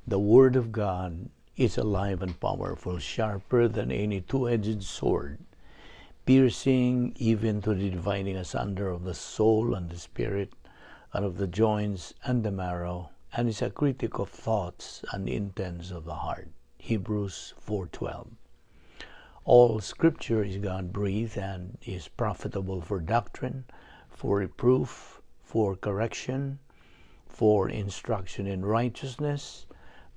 The Word of God is alive and powerful, sharper than any two-edged sword, piercing even to the dividing asunder of the soul and the spirit, and of the joints and the marrow, and is a critic of thoughts and intents of the heart. Hebrews 4:12. All Scripture is God-breathed and is profitable for doctrine, for reproof, for correction, for instruction in righteousness,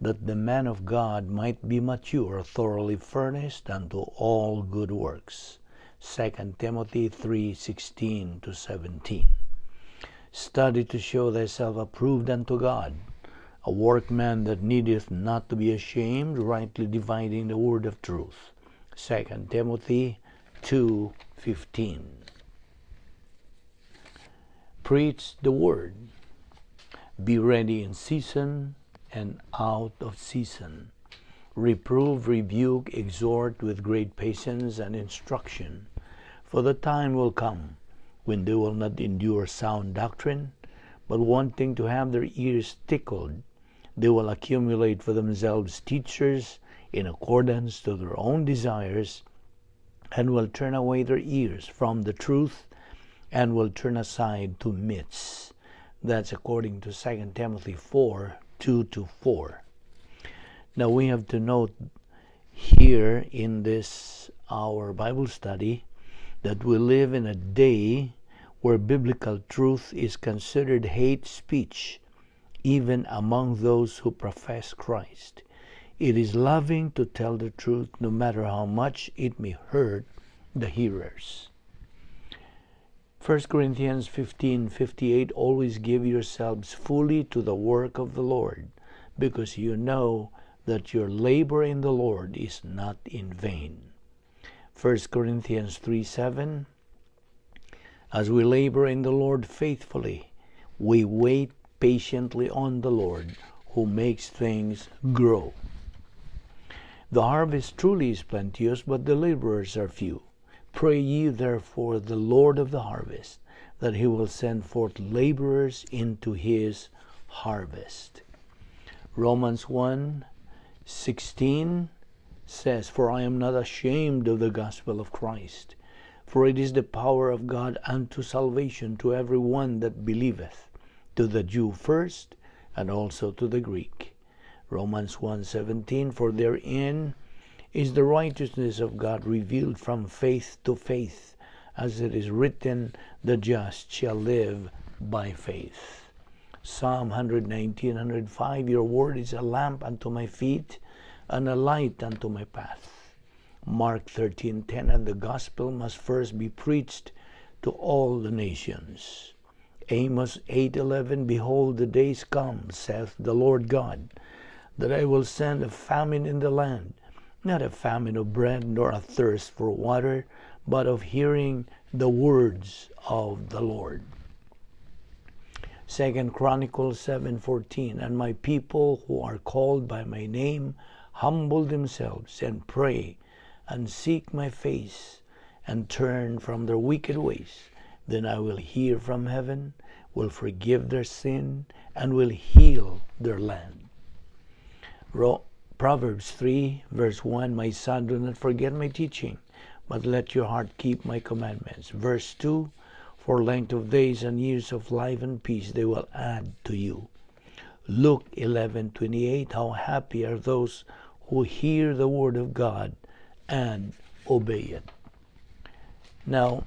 that the man of God might be mature, thoroughly furnished unto all good works. 2 Timothy 3:16-17. Study to show thyself approved unto God, a workman that needeth not to be ashamed, rightly dividing the word of truth. 2 Timothy 2:15. Preach the word. Be ready in season and out of season. Reprove, rebuke, exhort with great patience and instruction. For the time will come when they will not endure sound doctrine, but wanting to have their ears tickled, they will accumulate for themselves teachers in accordance to their own desires, and will turn away their ears from the truth, and will turn aside to myths. That's according to 2 Timothy 4:2-4. Now we have to note here in this our Bible study that we live in a day where biblical truth is considered hate speech, even among those who profess Christ. It is loving to tell the truth no matter how much it may hurt the hearers. 1 Corinthians 15:58, always give yourselves fully to the work of the Lord, because you know that your labor in the Lord is not in vain. 1 Corinthians 3:7, as we labor in the Lord faithfully, we wait patiently on the Lord, who makes things grow. The harvest truly is plenteous, but the laborers are few. Pray ye therefore the Lord of the harvest, that he will send forth laborers into his harvest. Romans 1:16 says, for I am not ashamed of the gospel of Christ, for it is the power of God unto salvation to every one that believeth, to the Jew first, and also to the Greek. Romans 1:17, for therein is the righteousness of God revealed from faith to faith, as it is written, the just shall live by faith. Psalm 119:105, your word is a lamp unto my feet, and a light unto my path. Mark 13:10, and the gospel must first be preached to all the nations. Amos 8:11, behold, the days come, saith the Lord God, that I will send a famine in the land, not a famine of bread, nor a thirst for water, but of hearing the words of the Lord. 2 Chronicles 7:14, and my people who are called by my name humble themselves and pray and seek my face and turn from their wicked ways, then I will hear from heaven, will forgive their sin, and will heal their land. Proverbs 3:1, my son, do not forget my teaching, but let your heart keep my commandments. Verse 2, for length of days and years of life and peace they will add to you. Luke 11:28, how happy are those who hear the word of God and obey it. Now,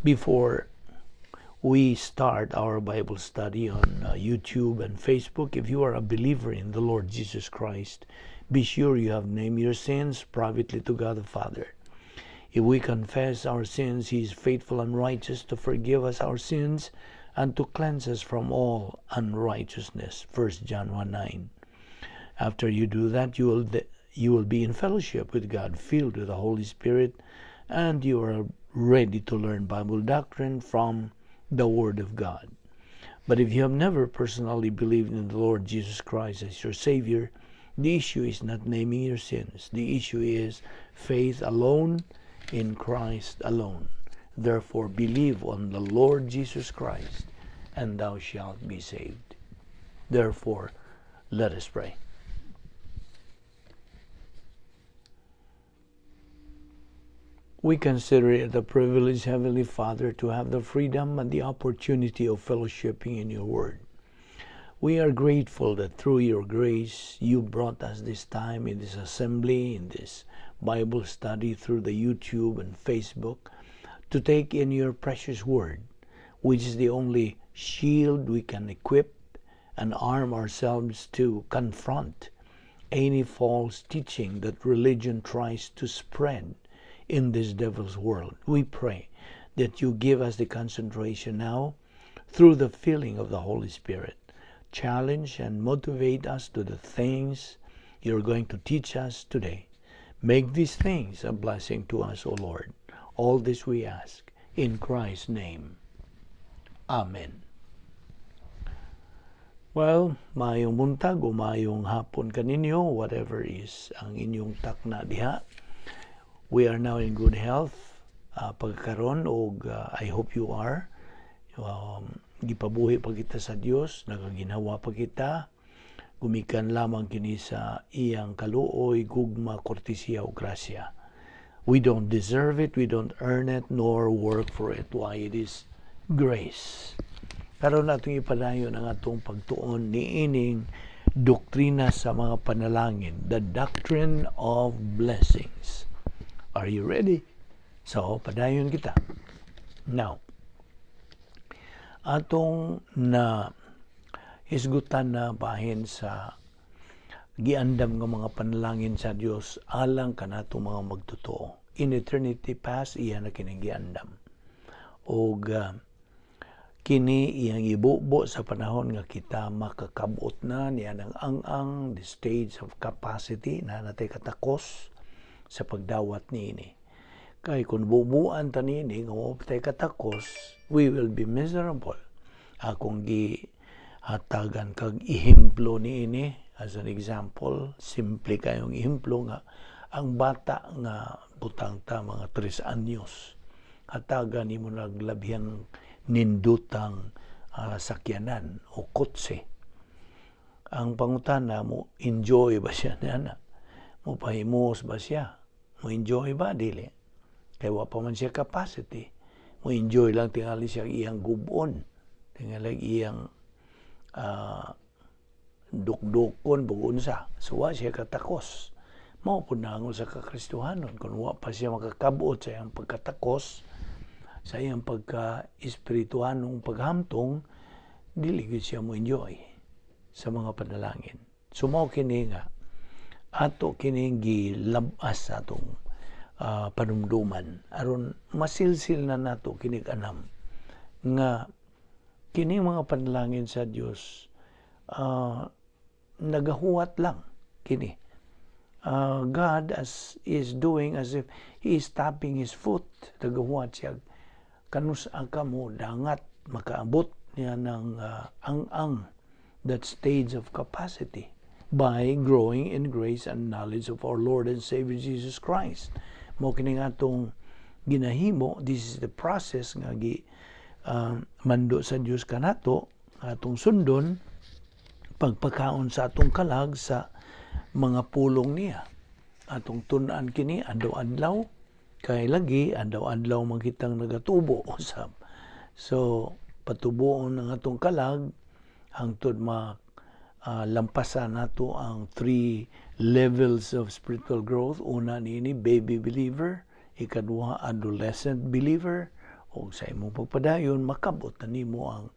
before we start our Bible study on YouTube and Facebook, if you are a believer in the Lord Jesus Christ, be sure you have named your sins privately to God the Father. If we confess our sins, he is faithful and righteous to forgive us our sins and to cleanse us from all unrighteousness. 1 John 1:9. After you do that, you will be in fellowship with God, filled with the Holy Spirit, and you are ready to learn Bible doctrine from the Word of God. But if you have never personally believed in the Lord Jesus Christ as your Savior, the issue is not naming your sins. The issue is faith alone in Christ alone. Therefore, believe on the Lord Jesus Christ, and thou shalt be saved. Therefore, let us pray. We consider it a privilege, Heavenly Father, to have the freedom and the opportunity of fellowshipping in your word. We are grateful that through your grace, you brought us this time in this assembly, in this Bible study through the YouTube and Facebook, to take in your precious word, which is the only shield we can equip and arm ourselves to confront any false teaching that religion tries to spread in this devil's world. We pray that you give us the concentration now through the filling of the Holy Spirit. Challenge and motivate us to the things you're going to teach us today. Make these things a blessing to us, O Lord. All this we ask in Christ's name. Amen. Well, maayong buntag o maayong hapon kaninyo, whatever is ang inyong takna diha. We are now in good health. Pagkaron og I hope you are. Gipabuhi pa kita sa Dios, nagaginhawa pa kita. Gumikan lamang kini sa iyang kaluoy, gugma, kortesiya o grasya. We don't deserve it, we don't earn it, nor work for it. Why? It is grace. Karon natong ipadayon ang atong pagtuon niining doktrina sa mga panalangin, the Doctrine of Blessings. Are you ready? So, padayon kita. Now, atong na hisgutan na bahin sa giandam nga mga panalangin sa Dios alang kanatong mga magtotoo. In eternity past, iya na kining giandam. Og kini iyang ibubo sa panahon nga kita makakabot na niya ng ang the stage of capacity na natay katakos sa pagdawat niini. Kay kung bubuan ta niini nga mapatay katakos, we will be miserable. Akong gihatagan kag ihimplo niini as an example, simple kayong ihimplo nga ang bata nga butang ta mga 3 anyos, hatagan nimo naglabihang nindutang sakyanan o kotse. Ang pangutana mo, enjoy ba siya na? Mo pahimos ba siya? Mo enjoy ba? Dili. Kaya wa pa man siya capacity. Mo enjoy lang tingali siya iyang gubon. Tingali iyang dukdukon bugon sa. So wa siya katakos. Mao po nangon sa kakristohanon. Kung wa pa siya makakabot sa iyang pagkatakos, sa iyang pagka-espirituanong paghamtong, dili gyud siya mo enjoy sa mga panalangin. Sumaw kini nga ato kining gilabas sa atong panumduman aron masilsil na nato kining anam nga kini mga panalangin sa Dios nagahuwat lang kini. God is doing as if He is tapping His foot. Nagahuwat siya kanus ang kamo dangat makaabot niya ng ang that stage of capacity by growing in grace and knowledge of our Lord and Savior Jesus Christ. Mo kini nga atong ginahimo, this is the process nga mando sa Dios kanato atong sundon pagpakaon sa atong kalag sa mga pulong niya. Atong tun-an kini adlaw-adlaw. Kay lagi, adlaw-adlaw makitang nagatubo usab. So, patubuon ang atong kalag, hangtod lampasan nato ang 3 levels of spiritual growth. Una niini, baby believer. Ikaduha, adolescent believer. O sa imong pagpadayon, makabot na nimo ang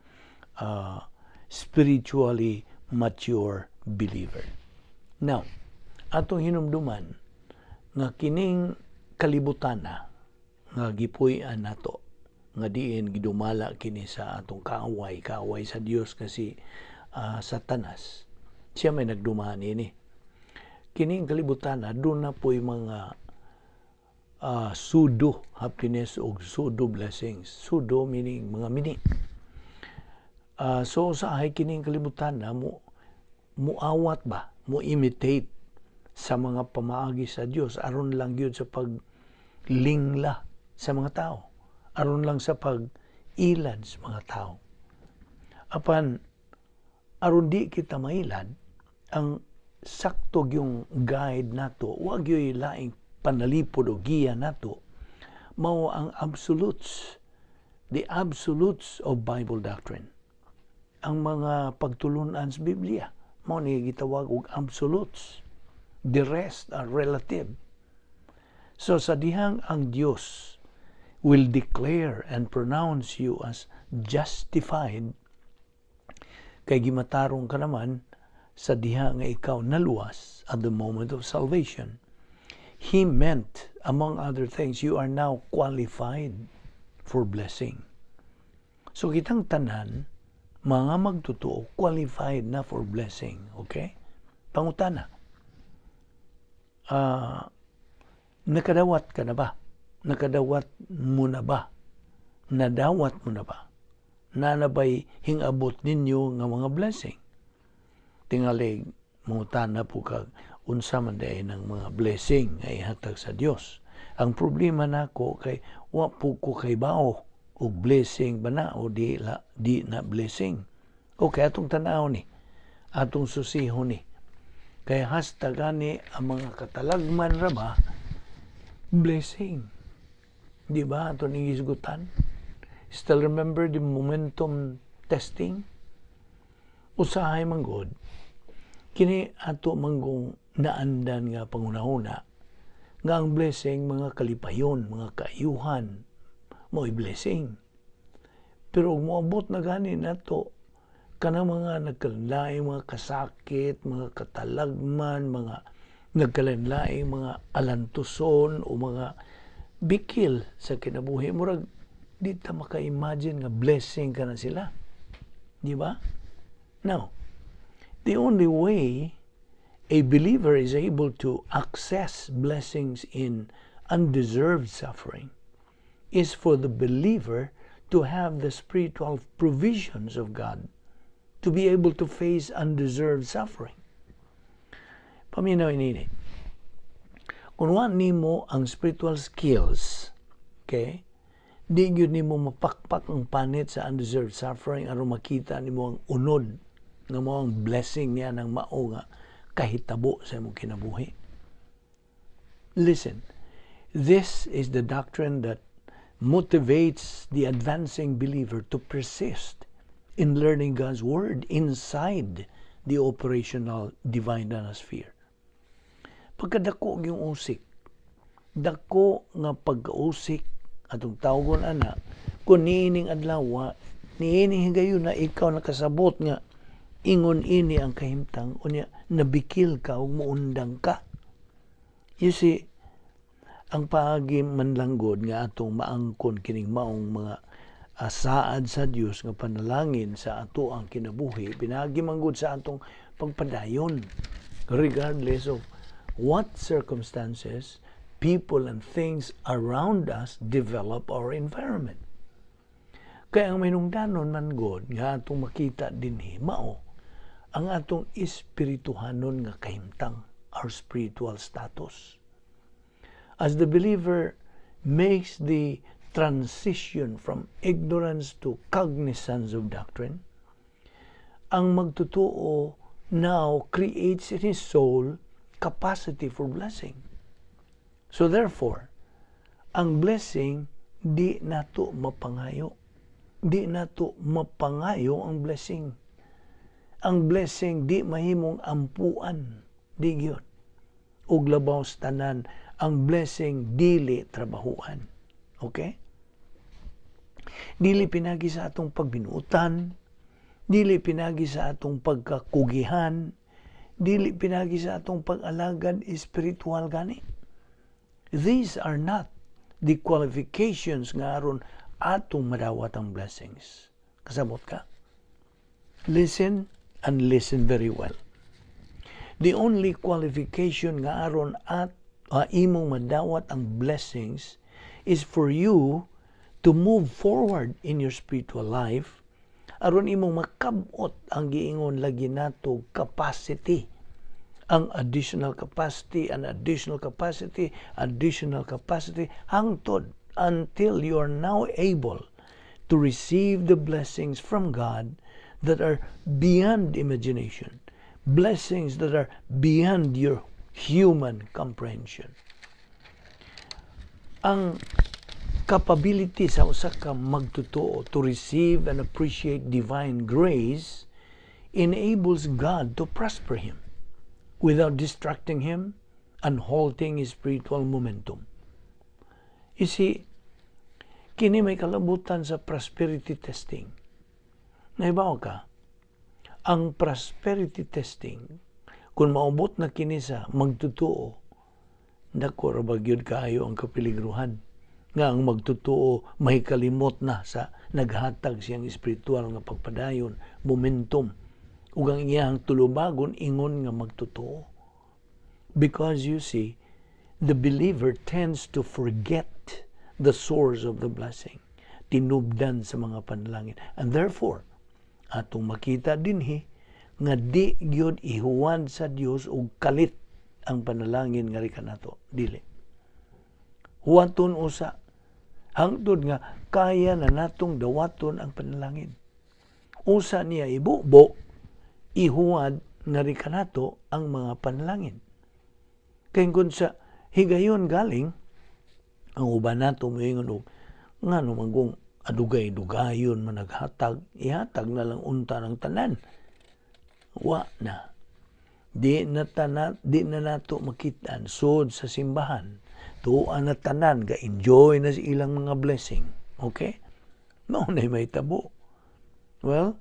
spiritually mature believer. Now, atong hinumduman, nga kining kalibutan na nga gipuy-an nato nga diin gidumala kini sa atong kaaway sa Dios kasi Satanas. Siya may nagdumaan ini. Kining kalibutan na doon na po'y mga pseudo happiness o pseudo blessings. Pseudo meaning mga mini. So sa kining kalibutan na muawat ba, mo imitate sa mga pamaagi sa Dios aron lang gyud sa paglingla sa mga tao, aron lang sa pag-ilad sa mga tao. Apan aron di kita mailad, ang sakto yung guide nato, wag yung laing panalipod o giya nato, mao ang absolutes, the absolutes of Bible doctrine. Ang mga pagtulunan sa Biblia, mao ni gitawag og absolutes. The rest are relative. So sa dihang ang Dios will declare and pronounce you as justified, kay gimatarong ka naman sa diha nga ikaw naluwas at the moment of salvation. He meant, among other things, you are now qualified for blessing. So kitang tanan, mga magtotoo, qualified na for blessing. Okay? Pangutana. Nakadawat ka na ba? Nakadawat mo na ba? Nadawat mo na ba? Nanabay hingabot ninyo nga mga blessing. Tingalig, mangutana po kag unsa man day ng mga blessing nga ihatag sa Dios. Ang problema nako kay wa po ko kay bao og blessing ba na o di na blessing. Okay, atong tanaw ni, atong susihon ni. Kay hasta gani ang mga katalagman ra ba blessing. Di ba ato ning isgutan? Still remember the momentum testing? Usahay manggod, kini ato manggong naandan nga pangunahuna nga ang blessing mga kalipayon, mga kaayuhan, mo'y blessing. Pero moabot na gani nato kanang mga nagkalanlaing mga kasakit, mga katalagman, mga nagkalanlaing mga alantuson o mga bikil sa kinabuhi. Murag di ta maka-imagine nga blessing ka na sila. Di ba? Now, the only way a believer is able to access blessings in undeserved suffering is for the believer to have the spiritual provisions of God to be able to face undeserved suffering. Paminaw inini. Kung wa nimo ang spiritual skills, okay, di gyud nimo mapakpak ang panit sa undeserved suffering aron makita nimo ang unod nga mao ang blessing niya ng mao nga kahitabo sa imong kinabuhi. Listen, this is the doctrine that motivates the advancing believer to persist in learning God's Word inside the operational divine atmosphere. Pagkadako yung usik, dako nga pag-usik atong tawgon ana, kung niining adlaw, niining higayon na ikaw nakasabot nga ingon ini ang kahimtang, unya nabikil ka o muundang ka. You see, ang paagi manlanggod nga atong maangkon kining maong mga saad sa Dios nga panalangin sa ato ang kinabuhi, pinagi manggod sa atong pagpadayon regardless of what circumstances, people and things around us develop our environment. Kaya ang minungdanon man God nga atong makita dinhi mao ang atong espirituhanon nga kahimtang, our spiritual status. As the believer makes the transition from ignorance to cognizance of doctrine, ang magtutuo now creates in his soul capacity for blessing. So therefore, ang blessing di nato mapangayo. Di nato mapangayo ang blessing. Ang blessing di mahimong ampuan. Di gyud. Og labaw sa tanan, ang blessing dili trabahuan. Okay? Dili pinagi sa atong pagbinutan, dili pinagi sa atong pagkakugihan, dili pinagi sa atong pag-alagad espiritual gani. These are not the qualifications nga aron atong madawat ang blessings. Kasabot ka? Listen and listen very well. The only qualification nga aron imong madawat ang blessings is for you to move forward in your spiritual life aron imong makabot ang giingon lagi nato capacity. Ang additional capacity hangtod until you are now able to receive the blessings from God that are beyond imagination, blessings that are beyond your human comprehension. Ang capability sa usa ka magtotoo to receive and appreciate divine grace enables God to prosper him without distracting him and halting his spiritual momentum. You see, kini may kalabutan sa prosperity testing. Naibaw ka, ang prosperity testing, kung maubot na kini sa magtotoo, dako ra bagyod kaayo ang kapiligruhan nga ang magtotoo may kalimot na sa naghatag siyang espiritual nga pagpadayon, momentum, ug ang iyang tulubagon ingon nga magtotoo. Because you see, the believer tends to forget the source of the blessing, tinubdan sa mga panalangin, and therefore atong makita dinhi nga di gyud ihuwad sa Dios og kalit ang panalangin nga rika nato, dili. Huwaton usa hangtod nga kaya na natong dawaton ang panalangin. Usa niya ibubo ihuwad nga rika nato ang mga panalangin. Kay kun sa higayon galing ang uban nato moingon og ngano man kung adugay-dugayon man naghatag, ihatag na lang unta ng tanan. Wa na. Di na nato makitaan sud sa simbahan. Tuan na tanan, ga-enjoy na sa ilang mga blessing. Okay? Maunay may tabo. Well,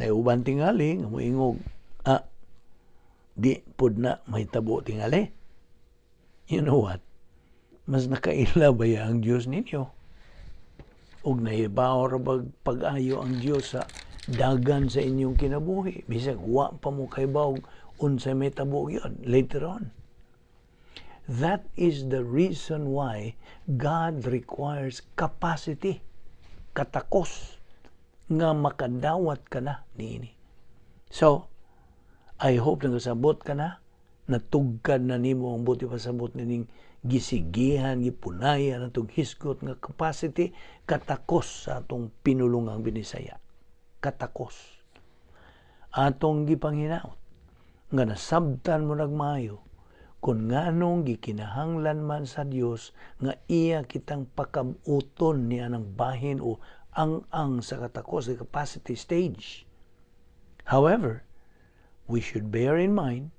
naiuban tingali, nga moingog, di pud na may tabo tingali. You know what? Mas nakaila ba ang Diyos ninyo? Og naibaw ra pag-ayo ang Diyos sa dagan sa inyong kinabuhi. Bisag wa pa mo kaibaw unsay may tabo yun later on. That is the reason why God requires capacity, katakos, nga makadawat ka na niini. So, I hope na kasabot ka na, natugkad na nimo ang buti pasabot nining gisigihan, gipunayan, atong hisgot nga capacity, katakos sa atong pinulungang binisaya. Katakos. Atong gipanghinaot nga nasabtan mo nagmayo kung nganong gikinahanglan man sa Dios nga iya kitang pakabuton niya ng bahin o ang sa katakos, the capacity stage. However, we should bear in mind,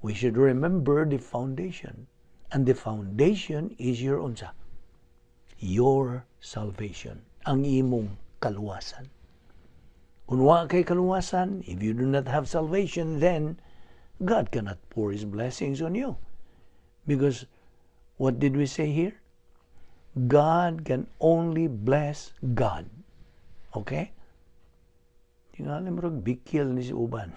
we should remember the foundation. And the foundation is your unsa? Your salvation. Ang imong kaluwasan. Kung wa kay kaluwasan, if you do not have salvation, then God cannot pour His blessings on you. Because what did we say here? God can only bless God. Okay? Tingali mo bikil ni si uban.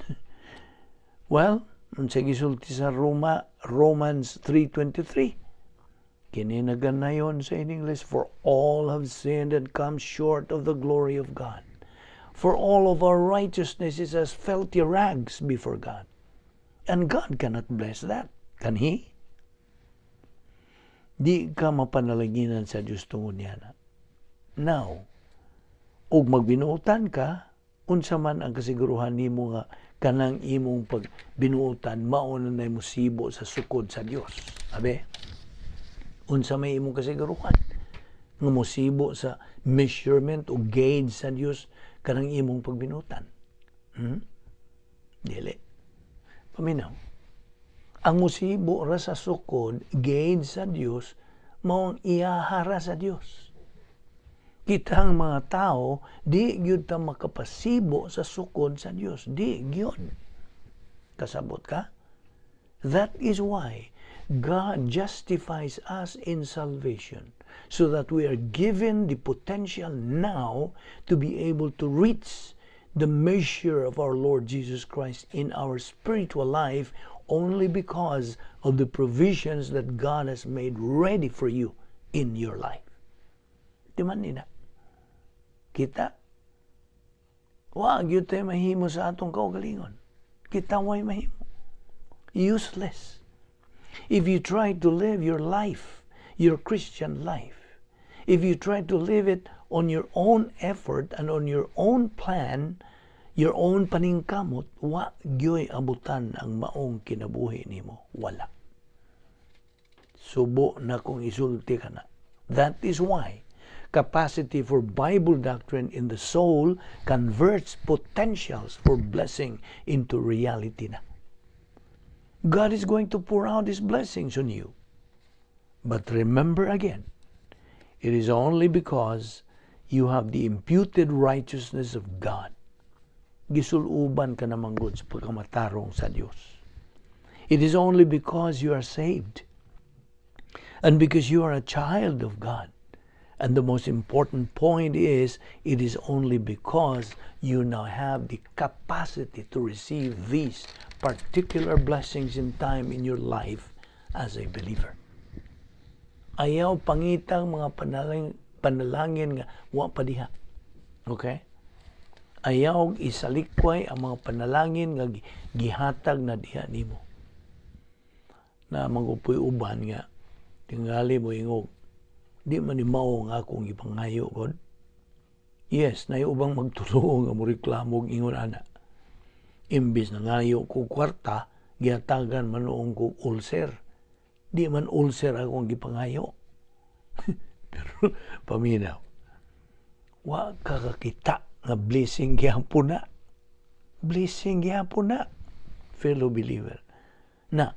Well, sa gisulti sa Romans 3:23. Kininaganayon sa English, for all have sinned and come short of the glory of God. For all of our righteousness is as filthy rags before God. And God cannot bless that. Can He? Di ka mapanalaginan sa Diyos tungod niya na. Now, og magbinuutan ka, unsa man ang kasiguruhan nimo nga kanang imong pagbinuutan mao na musibo sa sukod sa Dios. Abe? Unsa may imong kasiguruhan nga musibo sa measurement o gauge sa Dios kanang imong pagbinuutan. Dili. Paminaw. Ang musibo ra sa sukod, gauge sa Dios, mao ang iyahara sa Dios. Kitang mga tao, di gyud ta makapasibo sa sukod sa Dios. Di gyud. Kasabot ka? That is why God justifies us in salvation, so that we are given the potential now to be able to reach the measure of our Lord Jesus Christ in our spiritual life only because of the provisions that God has made ready for you in your life. Di man nina. Kita, wag yun tayo mahimo sa atong kaugalingon. Kita way mahimo. Useless. If you try to live your life, your Christian life, if you try to live it on your own effort and on your own plan, your own paningkamot, wa gyoy abutan ang maong kinabuhi nimo. Wala. Subo na kung isulti ka na. That is why capacity for Bible doctrine in the soul converts potentials for blessing into reality na. God is going to pour out His blessings on you. But remember again, it is only because you have the imputed righteousness of God. Gisuluban ka namang good sa pagkamatarong sa Diyos. It is only because you are saved and because you are a child of God. And the most important point is, it is only because you now have the capacity to receive these particular blessings in time in your life as a believer. Ayaw pangitang mga panalangin nga wa pa diha. Okay? Ayaw isalikway ang mga panalangin nga gihatag na diha nimo. Na mangupoy uban nga tingali mo ingog, di man ni mao nga akong ipangayo god. Yes, na ubang magtulong nga mo reklamo ingon ana. Imbis na ngayo ko kwarta, gihatagan man noong ko ulcer. Di man ulcer akong gipangayo. Pero paminaw, wa kakakita nga blessing gyapon na. Blessing gyapon na, fellow believer. Na,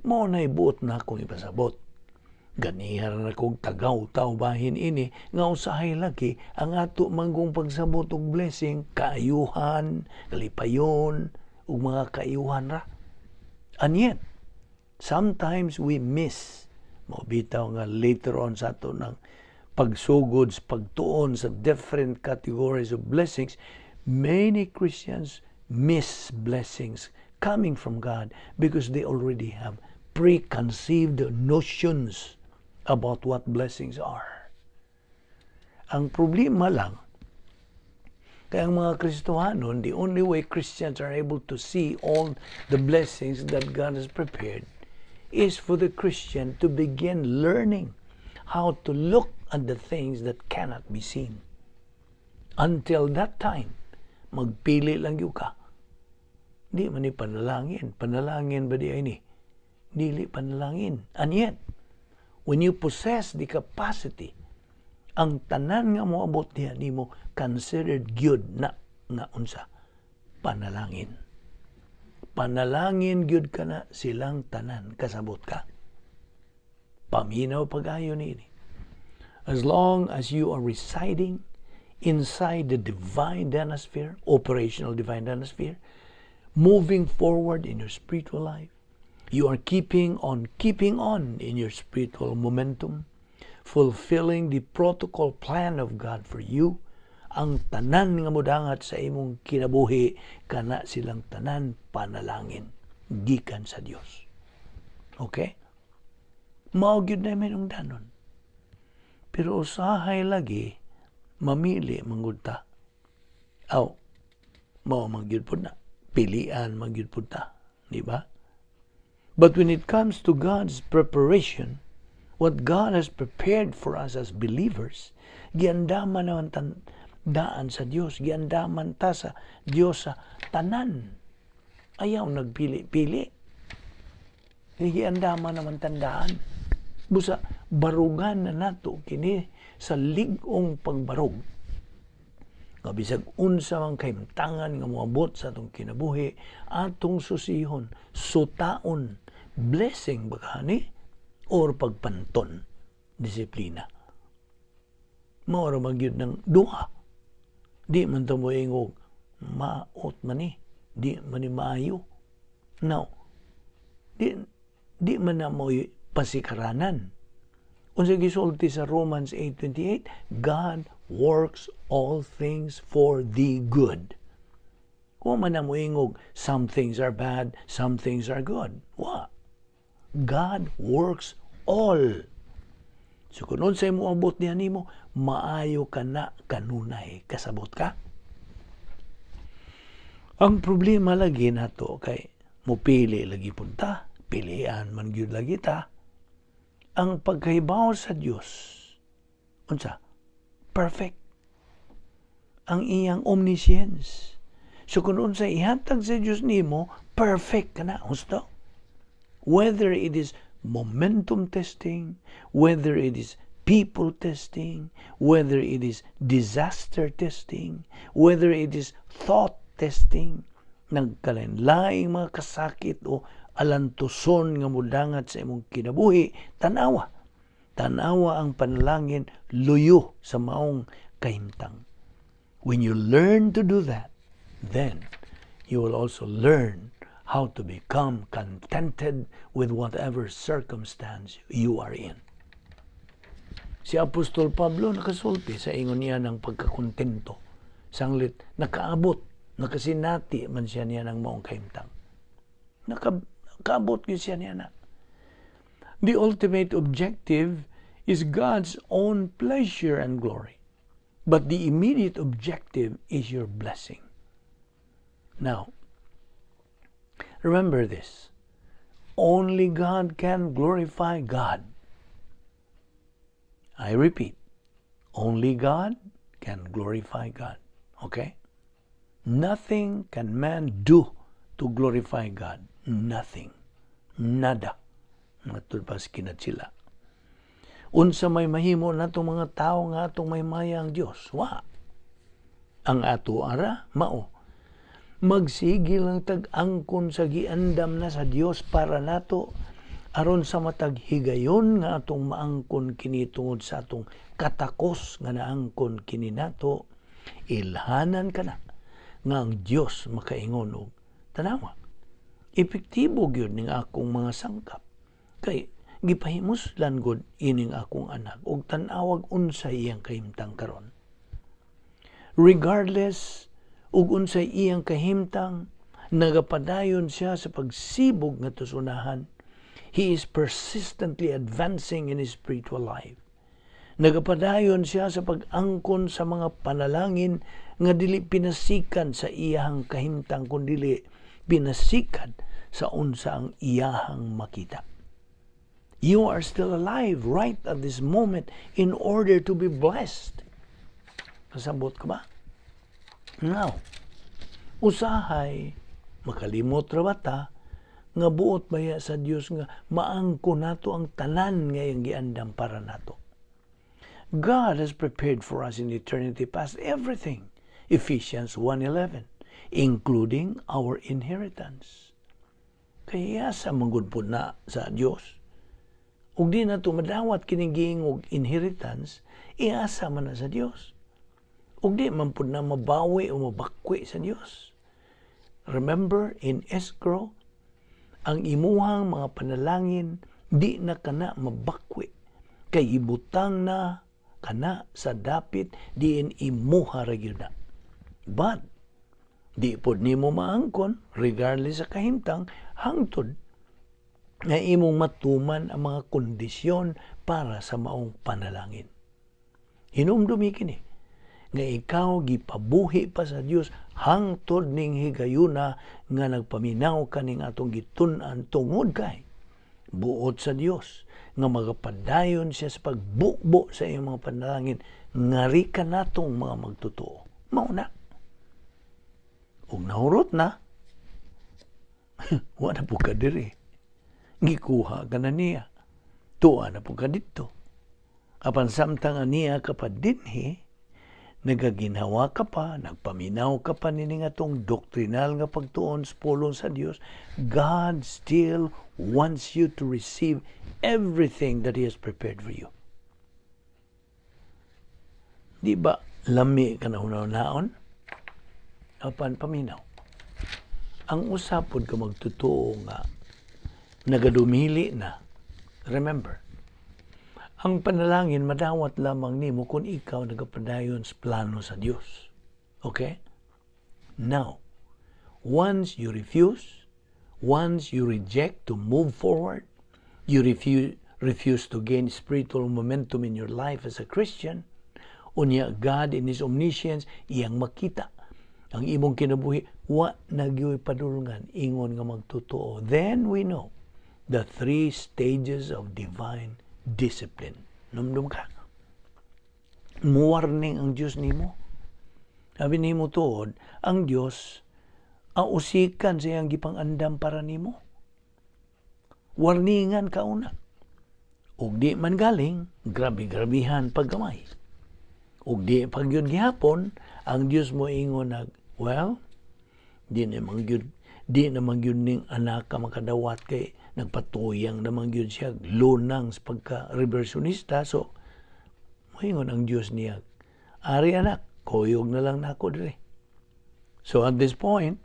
mao na ibuot na akong ipasabot. Ganihar na kong tagaw-taw bahin ini, nga usahay lagi ang ato manggong pagsabot og blessing, kaayuhan, kalipayon, ug mga kaayuhan ra. And yet, sometimes we miss, mabitaw nga later on sa ato ng pagsugod, pagtuon sa different categories of blessings, many Christians miss blessings coming from God because they already have preconceived notions about what blessings are. Ang problema lang, kaya ang mga Kristohanon, the only way Christians are able to see all the blessings that God has prepared is for the Christian to begin learning how to look at the things that cannot be seen. Until that time, magpili lang yung ka. Di man ni panalangin. Panalangin ba di ay ni? Dili panalangin. And yet, when you possess the capacity, ang tanan nga mo abot niya, ni mo considered good na unsa? Panalangin. Panalangin gyud ka na silang tanan. Kasabot ka. Paminaw pag-ayo ni. As long as you are residing inside the divine danosphere, operational divine danosphere, moving forward in your spiritual life, you are keeping on in your spiritual momentum, fulfilling the protocol plan of God for you. Ang tanan nga modangat sa imong kinabuhi, kana silang tanan panalangin gikan sa Dios. Okay? Mao gyud na may danon. Pero usahay lagi mamili manggud ta. Mao magyud pud na. Pilian magyud pud ta, di ba? But when it comes to God's preparation, what God has prepared for us as believers, giandaman naman daan sa Dios, giandaman ta sa Dios sa tanan. Ayaw nagpili-pili. Giandaman naman tandaan. Busa barugan na nato kini sa ligong pagbarog. Kabisag unsa man kahimtangan nga moabot sa atong kinabuhi, atong susihon, sutaon, blessing bagani or pagpanton, disiplina. Mao ra magyud ng duha. Di man ta moingog maot man ni, di man ni maayo. Now, di man na mo pasikaranan. Unsa gisulti sa Romans 8:28, God works all things for the good. Kung man na moingog, some things are bad, some things are good. Wa? God works all. So kung unsay mo abot niya nimo, maayo ka na kanunay. Kasabot ka? Ang problema lagi nato kay mupili lagi punta, pilian man gyud lagi ta. Ang pagkahibaw sa Dios, unsa? Perfect. Ang iyang omniscience. So kung unsa ihatag sa Dios nimo, perfect ka na. Unsa? Whether it is momentum testing, whether it is people testing, whether it is disaster testing, whether it is thought testing, nagkalain-laing mga kasakit o alantuson nga mudangat sa imong kinabuhi, tanawa ang panalangin luyo sa maong kahimtang. When you learn to do that, then you will also learn how to become contented with whatever circumstance you are in. Si Apostol Pablo nakasulti sa ingon niya ng pagkakontento. Sanglit, nakaabot, nakasinati man siya niya ng maong kahimtang. Nakaabot yun siya niya na. The ultimate objective is God's own pleasure and glory. But the immediate objective is your blessing. Now, remember this. Only God can glorify God. I repeat, only God can glorify God. Okay? Nothing can man do to glorify God. Nothing. Nada. Matulpas kinatsila. Unsa may mahimo natong mga tao nga atong may maya ang Dios. Wa. Ang ato ara, mao. Magsigil ang tag-angkon sa giandam na sa Dios para nato aron sa matag higayon nga atong maangkon kini tungod sa atong katakos nga naangkon kini nato, ilhanan kana nga ang Dios makaingon og tanawa. Epektibo gyud ning akong mga sangkap. Kay gipahimuslan gud ining akong anak og tan-awag unsay iyang kahimtang karon. Regardless ug unsay iyang kahimtang, nagapadayon siya sa pagsibog nga tusunahan. He is persistently advancing in his spiritual life. Nagapadayon siya sa pag-angkon sa mga panalangin nga dili pinasikan sa iyahang kahimtang kundi pinasikan sa unsa ang iyahang makita. You are still alive right at this moment in order to be blessed. Kasabot ka ba? Now, usahay makalimot ra bata nga buot baya sa Dios nga maangko nato ang tanan nga iyang giandam para nato. God has prepared for us in eternity past everything. Ephesians 1:11, including our inheritance. Kaya sa manggod po na sa Dios. Ug di nato madawat kining giingog inheritance, iasa man na sa Dios. Ug di man pud na mabawi o mabakwi sa Dios. Remember in escrow, ang imuhang mga panalangin di na kana mabakwi kay ibutang na kana sa dapit diin imuha ra gyud na. But di pod nimo maangkon regardless sa kahimtang hangtod nga imong matuman ang mga kondisyon para sa maong panalangin. Hinumdumi kini nga ikaw gipabuhi pa sa Dios hangtod ning higayuna nga nagpaminaw kaning atong gitun-an tungod kay buot sa Dios nga magapadayon siya sa pagbukbo sa iyong mga panalangin ngari ka natong mga magtotoo. Mao na. Ug nahurot na. Wa na po ka diri. Gikuha ka na niya. Tuwa na po ka dito. Apan samtang aniya ka pa dinhi, nagaginhawa ka pa, nagpaminaw ka pa nining atong doctrinal nga pagtuon sa pulong sa Dios, God still wants you to receive everything that He has prepared for you. Di ba lami ka na hunaw-naon? Apan paminaw. Ang usapod ka magtotoo nga, nagadumili na. Remember, ang panalangin madawat lamang nimo kung ikaw nagapadayon sa plano sa Dios. Okay? Now, once you refuse, once you reject to move forward, you refuse to gain spiritual momentum in your life as a Christian, unya God in His omniscience, iyang makita ang imong kinabuhi, wa nagyoy padulungan, ingon nga magtotoo. Then we know the 3 stages of divine discipline. Numdum ka. Warning ang Diyos nimo. Sabi nimo tuod, ang Diyos ausikan sa iyang gipangandam para nimo. Warningan ka una. ug di man galing, grabe-grabihan paggamay. Ug di pag yun gihapon, ang Dios mo ingon di naman yun ning anak ka makadawat kay nagpatuyang naman yun siya, lunang sa pagka-reversionista. So, moingon ang Dios niya, ari anak, kuyog na lang nako dire. So at this point,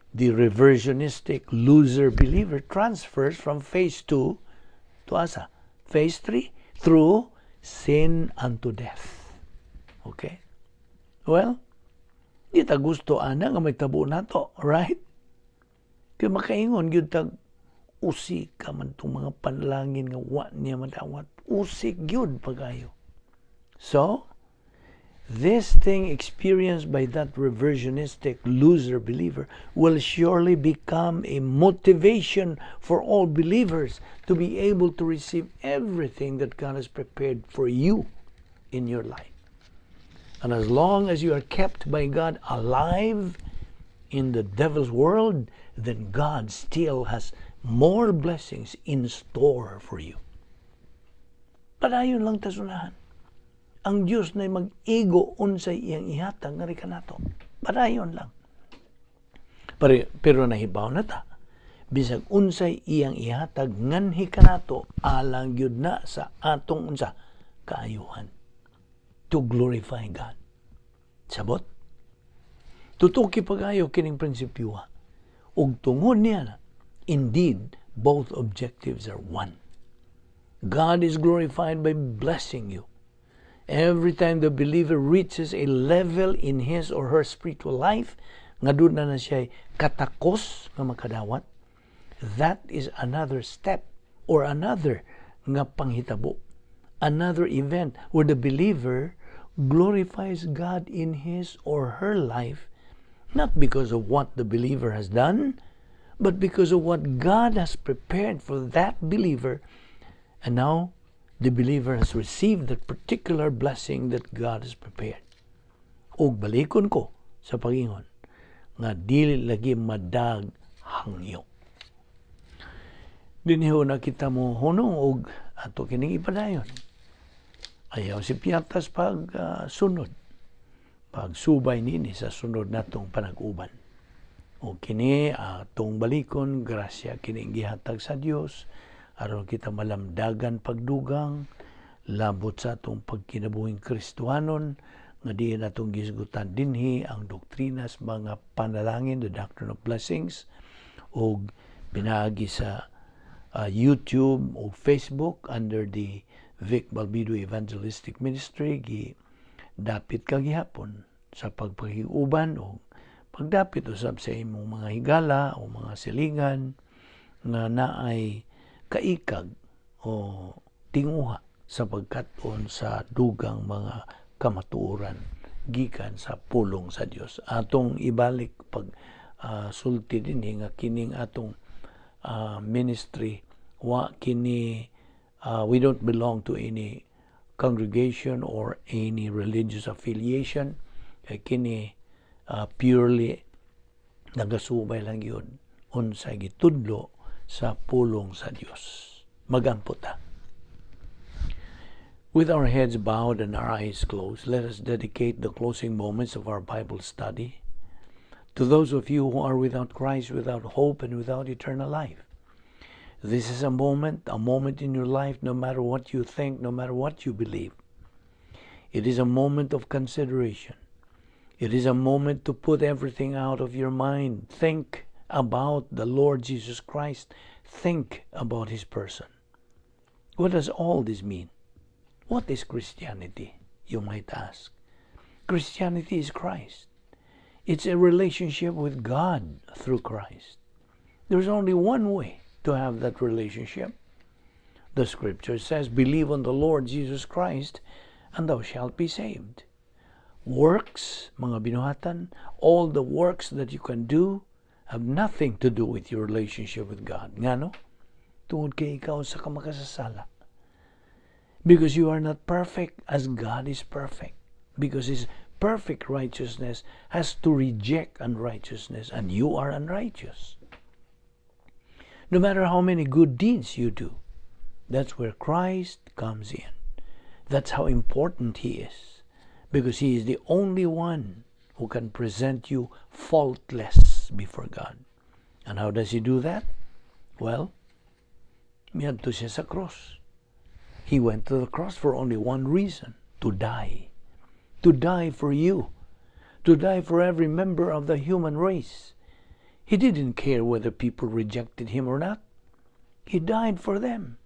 the reversionistic loser believer transfers from phase 2 to asa? Phase 3, through sin unto death. Okay? Well, di ta gusto ana nga may tabo nato, right? Kaya makaingon gyud tag usik ka man tong mga panalangin nga wa niya madawat. Usik gyud pagayo. So, this thing experienced by that reversionistic loser believer will surely become a motivation for all believers to be able to receive everything that God has prepared for you in your life. And as long as you are kept by God alive in the devil's world, then God still has more blessings in store for you. Padayon lang tasunahan. Ang Diyos na mag-igo unsay iyang ihatag nga kanato. Padayon lang. Pero nahibaw na ta. Bisag unsay iyang ihatag nganhi kanato alang gyud na sa atong unsa kaayuhan. To glorify God. Sabot? Tutuki pagayo kining prinsipyo. Ug tungod niya na, indeed, both objectives are one. God is glorified by blessing you. Every time the believer reaches a level in his or her spiritual life, nga doon na siya katakos nga makadawat, that is another step or another nga panghitabo. Another event where the believer glorifies God in his or her life, not because of what the believer has done, but because of what God has prepared for that believer. And now, the believer has received that particular blessing that God has prepared. Og balikon ko sa pagingon, nga dili lagi madag hangyo. Dinhiyo na kita mo hunong og ato kining ipadayon. Ayaw si piyatas pag sunod. Pagsubay nini sa sunod natong panag-uban. O kini atong balikon, grasya kining gihatag sa Dios, aron kita malamdagan pagdugang, labot sa atong pagkinabuhing Kristohanon, nga diin atong gisgutan dinhi ang doktrinas mga panalangin, the Doctrine of Blessings, o pinaagi sa YouTube o Facebook under the Vic Balbido Evangelistic Ministry. Dapit ka gihapon sa pagpahiuban o pagdapit usab sa imong mga higala o mga silingan nga naay kaikag o tinguha sa pagkat-on sa dugang mga kamatuoran gikan sa pulong sa Dios. Atong ibalik pag sulti dinhi nga kining atong ministry we don't belong to any congregation or any religious affiliation. Kini purely nagasubay lang yun unsay gitudlo sa pulong sa Dios. Magampo ta. With our heads bowed and our eyes closed, let us dedicate the closing moments of our Bible study to those of you who are without Christ, without hope, and without eternal life. This is a moment in your life, no matter what you think, no matter what you believe. It is a moment of consideration. It is a moment to put everything out of your mind. Think about the Lord Jesus Christ. Think about His person. What does all this mean? What is Christianity, you might ask? Christianity is Christ. It's a relationship with God through Christ. There's only one way to have that relationship. The scripture says, believe on the Lord Jesus Christ, and thou shalt be saved. Works, mga binuhatan, all the works that you can do have nothing to do with your relationship with God. Nga no? Tungod kay ikaw sa kamakasasala. Because you are not perfect as God is perfect. Because His perfect righteousness has to reject unrighteousness, and you are unrighteous. No matter how many good deeds you do, That's where Christ comes in. That's how important He is, because He is the only one who can present you faultless before God. And how does He do that? Well, miadto siya sa cross. He went to the cross for only one reason: to die. To die for you. To die for every member of the human race. He didn't care whether people rejected Him or not. He died for them.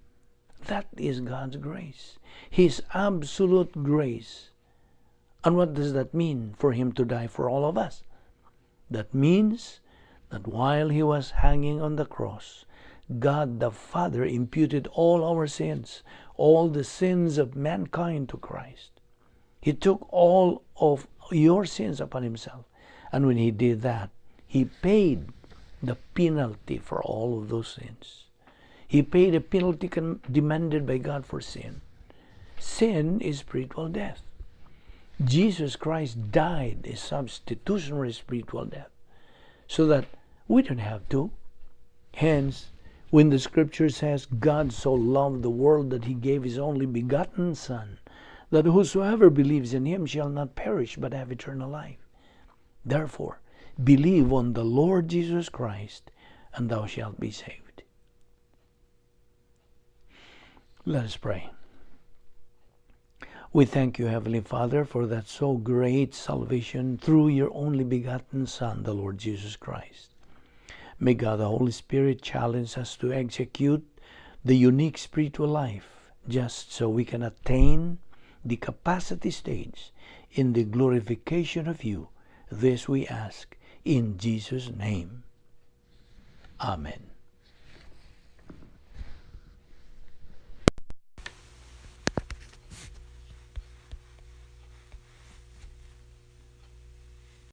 That is God's grace. His absolute grace. And what does that mean, for Him to die for all of us? That means that while He was hanging on the cross, God the Father imputed all our sins, all the sins of mankind to Christ. He took all of your sins upon Himself. And when He did that, He paid the penalty for all of those sins. He paid a penalty demanded by God for sin. Sin is spiritual death. Jesus Christ died a substitutionary spiritual death, so that we don't have to. Hence, when the Scripture says, God so loved the world that He gave His only begotten Son, that whosoever believes in Him shall not perish but have eternal life. Therefore, believe on the Lord Jesus Christ, and thou shalt be saved. Let us pray. We thank You, Heavenly Father, for that so great salvation through Your only begotten Son, the Lord Jesus Christ. May God the Holy Spirit challenge us to execute the unique spiritual life, just so we can attain the capacity stage in the glorification of You. This we ask in Jesus' name. Amen.